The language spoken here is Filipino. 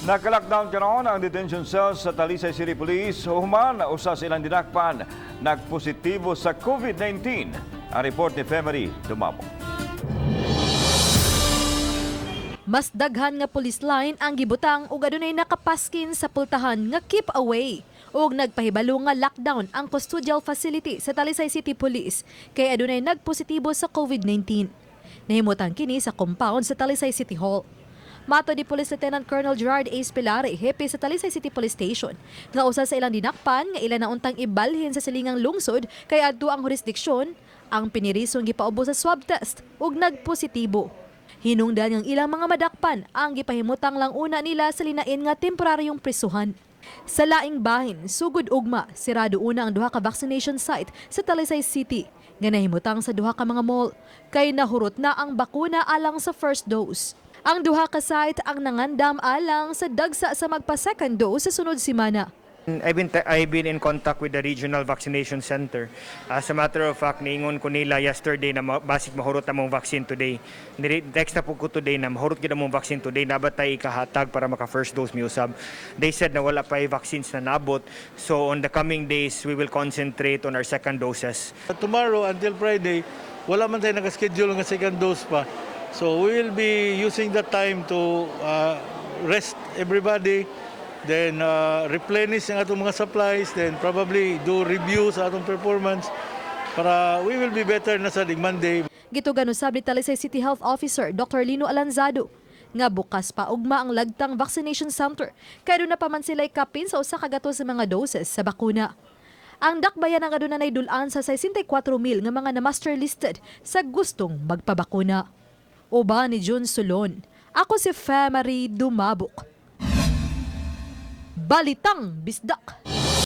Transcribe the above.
Nagka-lockdown karon ang detention cells sa Talisay City Police. Human usa sa ilang dinakpan nagpositibo sa COVID-19. Ang report ni Femery Dumabo. Mas daghan nga police line ang gibutang ug adunay nakapaskin sa pultahan nga keep away. Ug nagpahibalo nga lockdown ang custodial facility sa Talisay City Police kay adunay nagpositibo sa COVID-19. Nahimutang kini sa compound sa Talisay City Hall. Mato ni Police Lieutenant Colonel Gerard A. Spilare, hepe sa Talisay City Police Station, nga usa sa ilang dinakpan nga ilan na untang ibalhin sa silingang lungsod kay adto ang jurisdiksyon, ang pinirisong gipaubo sa swab test ug nagpositibo. Hinungdan ang ilang mga madakpan ang gipahimutang lang una nila sa linain nga temporaryong prisuhan. Sa laing bahin, sugod ugma, sirado una ang duha ka vaccination site sa Talisay City nga nahimutang sa duha ka mga mall kay nahurot na ang bakuna alang sa first dose. Ang duha ka site ang nangandam alang sa dagsa sa magpa-second dose sa sunod semana. I've been in contact with the regional vaccination center. As a matter of fact, niingon ko nila yesterday na basic mahurot na mong vaccine today. Text na po ko today na mahurot gina mong vaccine today. Nabatay ikahatag para maka first dose mi usab. They said na wala pa vaccines na nabot. So on the coming days, we will concentrate on our second doses. Tomorrow until Friday, wala man tayo nakaschedule ng second dose pa. So we will be using that time to rest everybody, then replenish ang atong mga supplies, then probably do reviews sa atong performance para we will be better na sa Monday. Gitugan usab ni Talisay City Health Officer Dr. Lino Alanzado nga bukas pa ugma ang lagtang vaccination center kay na pa man sila'y kapin sa usa ka gato sa mga doses sa bakuna. Ang dakbayan ang adunay dulan sa 64,000 nga mga na-master listed sa gustong magpabakuna. Uba ni Jun Sulon. Ako si Femery Dumabok. Balitang Bisdak.